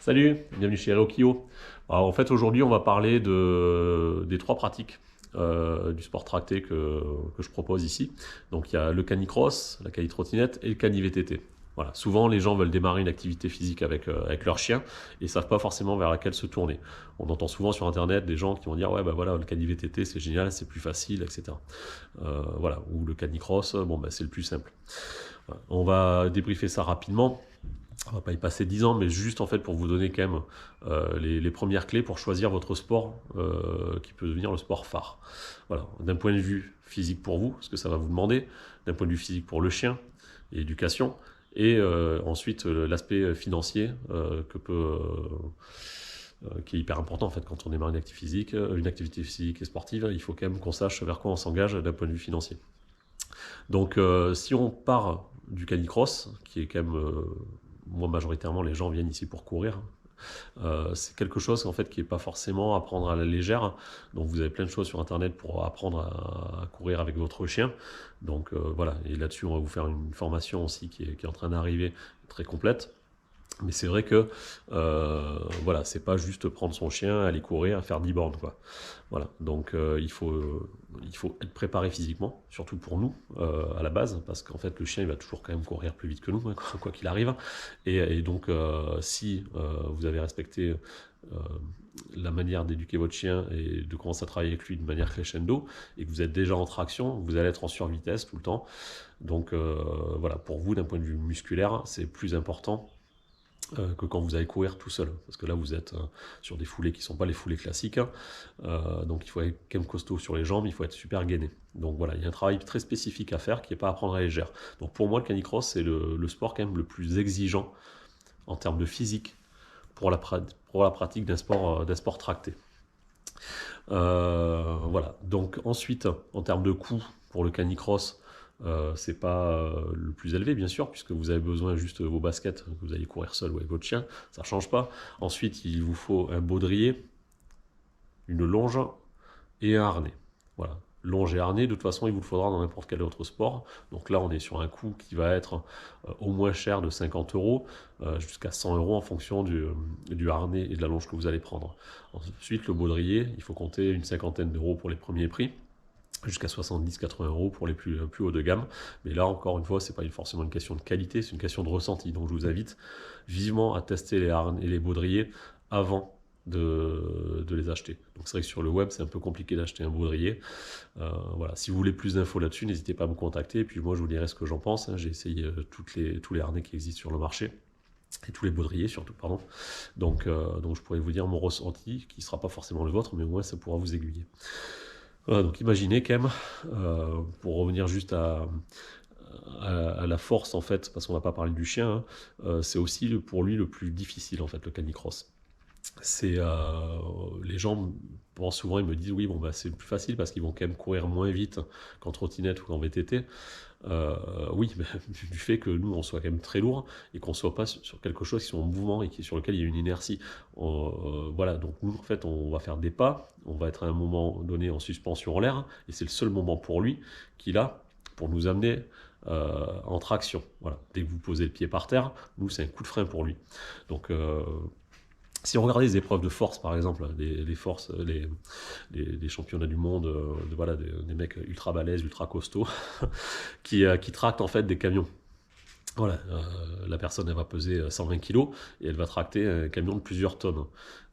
Salut, bienvenue chez Rokio. Alors, en fait, aujourd'hui, on va parler des trois pratiques du sport tracté que je propose ici. Donc, il y a le canicross, la cani-trottinette et le cani-VTT. Voilà. Souvent, les gens veulent démarrer une activité physique avec leur chien et ne savent pas forcément vers laquelle se tourner. On entend souvent sur Internet des gens qui vont dire ouais, bah voilà, le cani-VTT, c'est génial, c'est plus facile, etc. Voilà. Ou le canicross, bon, bah, c'est le plus simple. Voilà. On va débriefer ça rapidement. On va pas y passer 10 ans, mais juste en fait pour vous donner quand même les premières clés pour choisir votre sport qui peut devenir le sport phare. Voilà, d'un point de vue physique pour vous, ce que ça va vous demander, d'un point de vue physique pour le chien, et éducation, et ensuite l'aspect financier qui est hyper important en fait quand on démarre une activité physique et sportive, il faut quand même qu'on sache vers quoi on s'engage d'un point de vue financier. Donc si on part du canicross, qui est quand même moi majoritairement les gens viennent ici pour courir. C'est quelque chose en fait qui n'est pas forcément à prendre à la légère. Donc vous avez plein de choses sur internet pour apprendre à courir avec votre chien. Donc voilà, et là-dessus on va vous faire une formation aussi qui est en train d'arriver très complète. Mais c'est vrai que voilà, c'est pas juste prendre son chien, aller courir, faire 10 bornes, quoi. Voilà, donc il faut être préparé physiquement, surtout pour nous à la base, parce qu'en fait le chien il va toujours quand même courir plus vite que nous, hein, quoi qu'il arrive. Et donc si vous avez respecté euh, la manière d'éduquer votre chien et de commencer à travailler avec lui de manière crescendo, et que vous êtes déjà en traction, vous allez être en survitesse tout le temps. Donc voilà, pour vous d'un point de vue musculaire, c'est plus important que quand vous allez courir tout seul. Parce que là, vous êtes sur des foulées qui ne sont pas les foulées classiques. Donc il faut être quand même costaud sur les jambes, il faut être super gainé. Donc voilà, il y a un travail très spécifique à faire qui n'est pas à prendre à la légère. Donc pour moi, le canicross, c'est le sport quand même le plus exigeant en termes de physique pour la pratique d'un sport tracté. Voilà. Donc ensuite, en termes de coût pour le canicross, c'est pas le plus élevé bien sûr, puisque vous avez besoin juste de vos baskets, que vous allez courir seul ou avec votre chien, ça ne change pas. Ensuite, il vous faut un baudrier, une longe et un harnais. Voilà. Longe et harnais, de toute façon, il vous le faudra dans n'importe quel autre sport. Donc là, on est sur un coût qui va être au moins cher de 50 euros jusqu'à 100 euros en fonction du harnais et de la longe que vous allez prendre. Ensuite, le baudrier, il faut compter une cinquantaine d'euros pour les premiers prix, jusqu'à 70-80 euros pour les plus haut de gamme. Mais là, encore une fois, ce n'est pas forcément une question de qualité, c'est une question de ressenti. Donc je vous invite vivement à tester les harnais et les baudriers avant de les acheter. Donc c'est vrai que sur le web, c'est un peu compliqué d'acheter un baudrier. Voilà. Si vous voulez plus d'infos là-dessus, n'hésitez pas à me contacter. Et puis moi, je vous dirai ce que j'en pense. J'ai essayé tous les harnais qui existent sur le marché. Et tous les baudriers surtout, pardon. Donc je pourrais vous dire mon ressenti, qui ne sera pas forcément le vôtre, mais au moins ça pourra vous aiguiller. Voilà, donc imaginez quand même, pour revenir juste à la force en fait, parce qu'on va pas parler du chien, hein, c'est aussi pour lui le plus difficile en fait, le canicross. C'est les gens pensent souvent, ils me disent oui bon bah c'est plus facile parce qu'ils vont quand même courir moins vite qu'en trottinette ou qu'en VTT. Oui, mais du fait que nous on soit quand même très lourd et qu'on soit pas sur quelque chose qui soit en mouvement et sur lequel il y a une inertie. Voilà, donc nous en fait on va faire des pas, on va être à un moment donné en suspension en l'air et c'est le seul moment pour lui qu'il a pour nous amener en traction. Voilà, dès que vous posez le pied par terre, nous c'est un coup de frein pour lui. Donc si on regarde les épreuves de force, par exemple, les championnats du monde, voilà, des mecs ultra balèzes, ultra costauds, qui tractent en fait des camions. Voilà, la personne elle va peser 120 kg et elle va tracter un camion de plusieurs tonnes.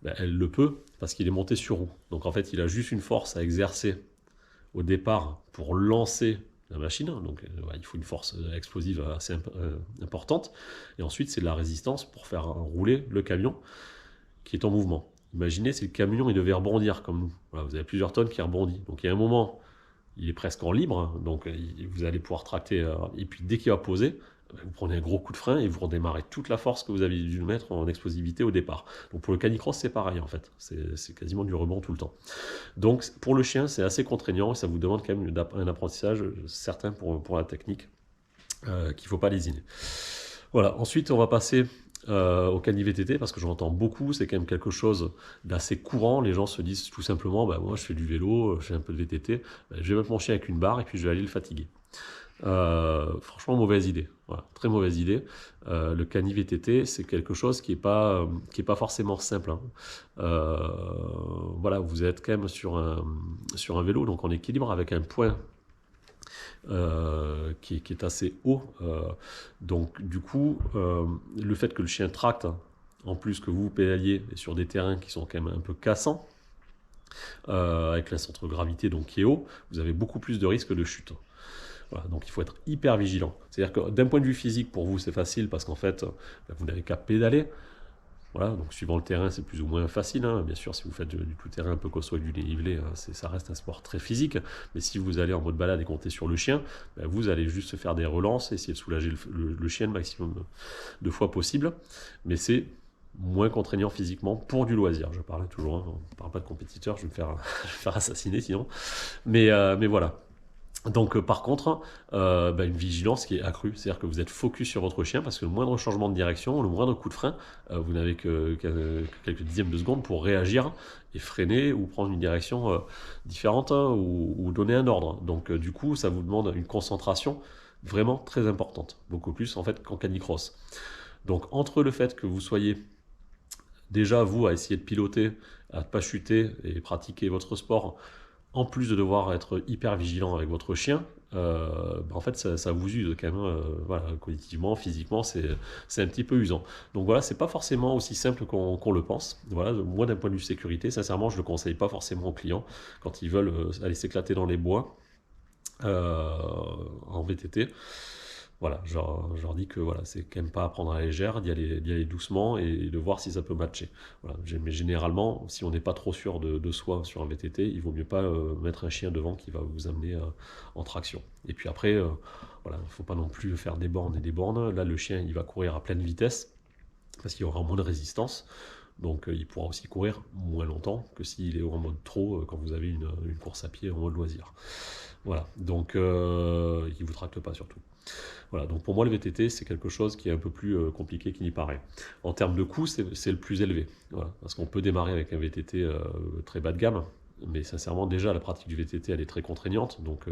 Ben, elle le peut parce qu'il est monté sur roue. Donc en fait, il a juste une force à exercer au départ pour lancer la machine. Donc ouais, il faut une force explosive assez importante. Et ensuite, c'est de la résistance pour faire rouler le camion qui est en mouvement. Imaginez si le camion il devait rebondir comme nous. Voilà, vous avez plusieurs tonnes qui rebondissent. Donc il y a un moment, il est presque en libre, donc vous allez pouvoir tracter. Et puis dès qu'il va poser, vous prenez un gros coup de frein et vous redémarrez toute la force que vous avez dû mettre en explosivité au départ. Donc pour le canicross, c'est pareil en fait. C'est quasiment du rebond tout le temps. Donc pour le chien, c'est assez contraignant et ça vous demande quand même un apprentissage certain pour la technique qu'il ne faut pas lésiner. Voilà, ensuite on va passer au cani-VTT parce que j'entends beaucoup, c'est quand même quelque chose d'assez courant. Les gens se disent tout simplement, bah, moi je fais du vélo, je fais un peu de VTT, bah, je vais mettre mon chien avec une barre et puis je vais aller le fatiguer. Franchement, mauvaise idée. Voilà, très mauvaise idée. Le cani VTT, c'est quelque chose qui est pas forcément simple, hein. Euh, voilà, vous êtes quand même sur un vélo, donc en équilibre, avec un point qui est assez haut. Donc, du coup, le fait que le chien tracte, en plus que vous pédaliez sur des terrains qui sont quand même un peu cassants, avec la centre de gravité donc qui est haut, vous avez beaucoup plus de risques de chute. Voilà, donc il faut être hyper vigilant. C'est-à-dire que d'un point de vue physique, pour vous, c'est facile parce qu'en fait, vous n'avez qu'à pédaler. Voilà, donc suivant le terrain, c'est plus ou moins facile, hein. Bien sûr, si vous faites du tout-terrain un peu costaud avec du dénivelé, ça reste un sport très physique. Mais si vous allez en mode balade et compter sur le chien, vous allez juste faire des relances, essayer de soulager le chien le maximum de fois possible. Mais c'est moins contraignant physiquement pour du loisir. Je parle toujours, hein, on ne parle pas de compétiteur, je vais je vais me faire assassiner sinon. Mais voilà. Donc par contre, une vigilance qui est accrue, c'est-à-dire que vous êtes focus sur votre chien parce que le moindre changement de direction, le moindre coup de frein, vous n'avez que quelques dixièmes de seconde pour réagir et freiner ou prendre une direction différente, hein, ou donner un ordre. Donc du coup, ça vous demande une concentration vraiment très importante, beaucoup plus en fait qu'en canicross. Donc entre le fait que vous soyez déjà vous à essayer de piloter, à ne pas chuter et pratiquer votre sport, en plus de devoir être hyper vigilant avec votre chien, en fait, ça vous use quand même, voilà, cognitivement, physiquement, c'est un petit peu usant. Donc voilà, c'est pas forcément aussi simple qu'on le pense. Voilà, moi, d'un point de vue sécurité, sincèrement, je le conseille pas forcément aux clients quand ils veulent aller s'éclater dans les bois en VTT. Voilà, je leur dis que voilà, c'est quand même pas à prendre à la légère, d'y aller doucement et de voir si ça peut matcher. Voilà, mais généralement, si on n'est pas trop sûr de soi sur un VTT, il vaut mieux pas mettre un chien devant qui va vous amener en traction. Et puis après, voilà, il ne faut pas non plus faire des bornes et des bornes. Là, le chien, il va courir à pleine vitesse parce qu'il y aura moins de résistance. Donc il pourra aussi courir moins longtemps que s'il est en mode trop quand vous avez une course à pied en mode loisir. Voilà, donc il ne vous tracte pas surtout. Voilà, donc pour moi le VTT c'est quelque chose qui est un peu plus compliqué qu'il n'y paraît. En termes de coût, c'est le plus élevé. Voilà, parce qu'on peut démarrer avec un VTT très bas de gamme, mais sincèrement déjà la pratique du VTT elle est très contraignante, donc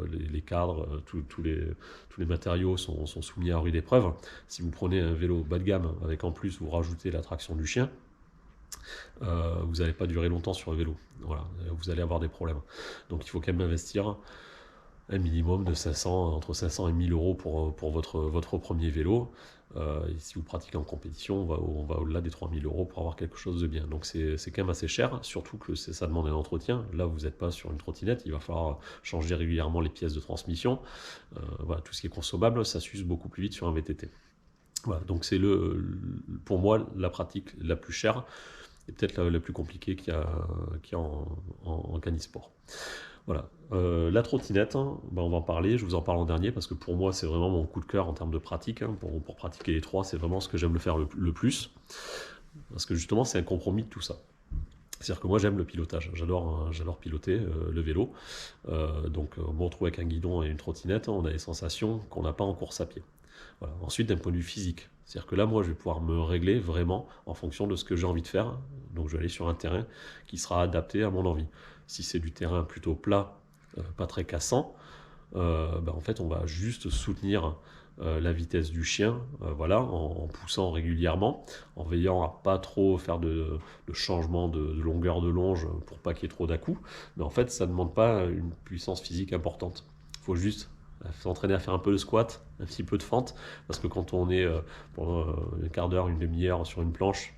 les cadres, tous les matériaux sont soumis à rude épreuve. Si vous prenez un vélo bas de gamme avec en plus vous rajoutez la traction du chien, vous n'allez pas durer longtemps sur le vélo. Voilà, vous allez avoir des problèmes. Donc il faut quand même investir un minimum de 500, entre 500 et 1000 euros pour votre premier vélo. Et si vous pratiquez en compétition, on va au-delà des 3000 euros pour avoir quelque chose de bien. Donc c'est quand même assez cher, surtout que ça demande un entretien. Là, vous n'êtes pas sur une trottinette, il va falloir changer régulièrement les pièces de transmission. Voilà, tout ce qui est consommable, ça s'use beaucoup plus vite sur un VTT. Voilà, donc c'est pour moi la pratique la plus chère et peut-être la plus compliquée qu'il y a en canisport. Voilà. La trottinette, hein, on va en parler, je vous en parle en dernier parce que pour moi c'est vraiment mon coup de cœur en termes de pratique, hein. Pour pratiquer les trois, c'est vraiment ce que j'aime le faire le plus. Parce que justement c'est un compromis de tout ça. C'est-à-dire que moi j'aime le pilotage, j'adore piloter le vélo. Donc on me retrouve avec un guidon et une trottinette, on a les sensations qu'on n'a pas en course à pied. Voilà. Ensuite d'un point de vue physique, c'est-à-dire que là moi je vais pouvoir me régler vraiment en fonction de ce que j'ai envie de faire. Donc je vais aller sur un terrain qui sera adapté à mon envie. Si c'est du terrain plutôt plat, pas très cassant, en fait on va juste soutenir la vitesse du chien, voilà, en poussant régulièrement, en veillant à pas trop faire de changement de longueur de longe pour pas qu'il y ait trop d'à-coups. Mais en fait, ça ne demande pas une puissance physique importante. Il faut juste s'entraîner à faire un peu de squat, un petit peu de fente, parce que quand on est pendant un quart d'heure, une demi-heure sur une planche,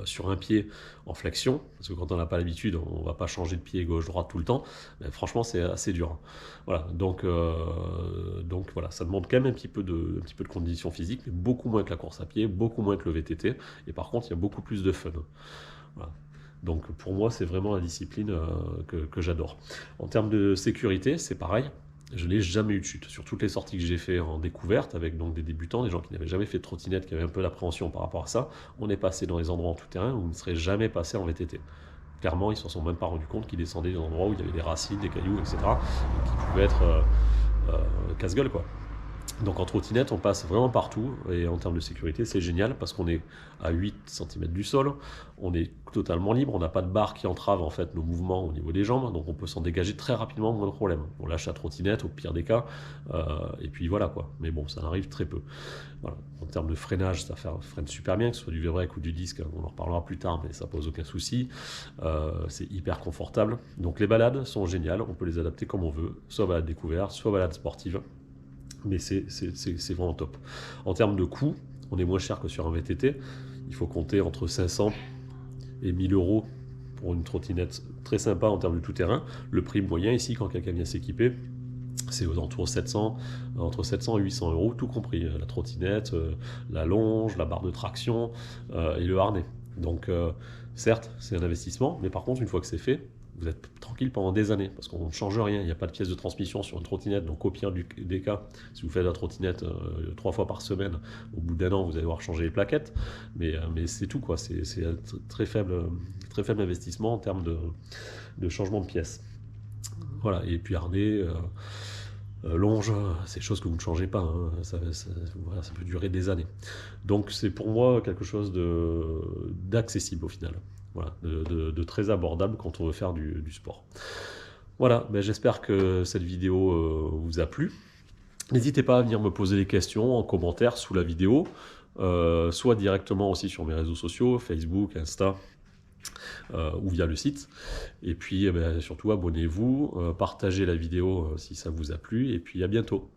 sur un pied en flexion, parce que quand on n'a pas l'habitude, on ne va pas changer de pied gauche-droite tout le temps, mais franchement c'est assez dur. Voilà, donc voilà, ça demande quand même un petit peu de condition physique, mais beaucoup moins que la course à pied, beaucoup moins que le VTT, et par contre il y a beaucoup plus de fun. Voilà. Donc pour moi c'est vraiment la discipline que j'adore. En termes de sécurité, c'est pareil. Je n'ai jamais eu de chute. Sur toutes les sorties que j'ai fait en découverte, avec donc des débutants, des gens qui n'avaient jamais fait de trottinette, qui avaient un peu d'appréhension par rapport à ça, on est passé dans les endroits en tout terrain où on ne serait jamais passé en VTT. Clairement, ils ne s'en sont même pas rendus compte qu'ils descendaient dans des endroits où il y avait des racines, des cailloux, etc., et qui pouvaient être casse-gueule, quoi. Donc en trottinette, on passe vraiment partout, et en termes de sécurité, c'est génial, parce qu'on est à 8 cm du sol, on est totalement libre, on n'a pas de barre qui entrave en fait nos mouvements au niveau des jambes, donc on peut s'en dégager très rapidement, moins de problème. On lâche la trottinette au pire des cas, et puis voilà quoi. Mais bon, ça arrive très peu. Voilà. En termes de freinage, ça freine super bien, que ce soit du V-brake ou du disque, on en reparlera plus tard, mais ça pose aucun souci. C'est hyper confortable. Donc les balades sont géniales, on peut les adapter comme on veut, soit balade découverte, soit balade sportive. Mais c'est vraiment top. En termes de coût, on est moins cher que sur un VTT. Il faut compter entre 500 et 1000 euros pour une trottinette très sympa en termes de tout-terrain. Le prix moyen ici, quand quelqu'un vient s'équiper, c'est aux alentours entre 700 et 800 euros, tout compris. La trottinette, la longe, la barre de traction et le harnais. Donc, certes, c'est un investissement, mais par contre, une fois que c'est fait, vous êtes tranquille pendant des années, parce qu'on ne change rien, il n'y a pas de pièce de transmission sur une trottinette, donc au pire des cas, si vous faites la trottinette 3 fois par semaine, au bout d'un an, vous allez devoir changer les plaquettes, mais c'est tout, quoi. C'est un très faible investissement en termes de changement de pièces. Voilà, et puis harnais, longe, c'est des choses que vous ne changez pas, hein. Voilà, ça peut durer des années. Donc c'est pour moi quelque chose d'accessible au final. Voilà, de très abordable quand on veut faire du sport. Voilà, ben j'espère que cette vidéo vous a plu. N'hésitez pas à venir me poser des questions en commentaire sous la vidéo, soit directement aussi sur mes réseaux sociaux, Facebook, Insta, ou via le site. Et puis surtout abonnez-vous, partagez la vidéo si ça vous a plu, et puis à bientôt.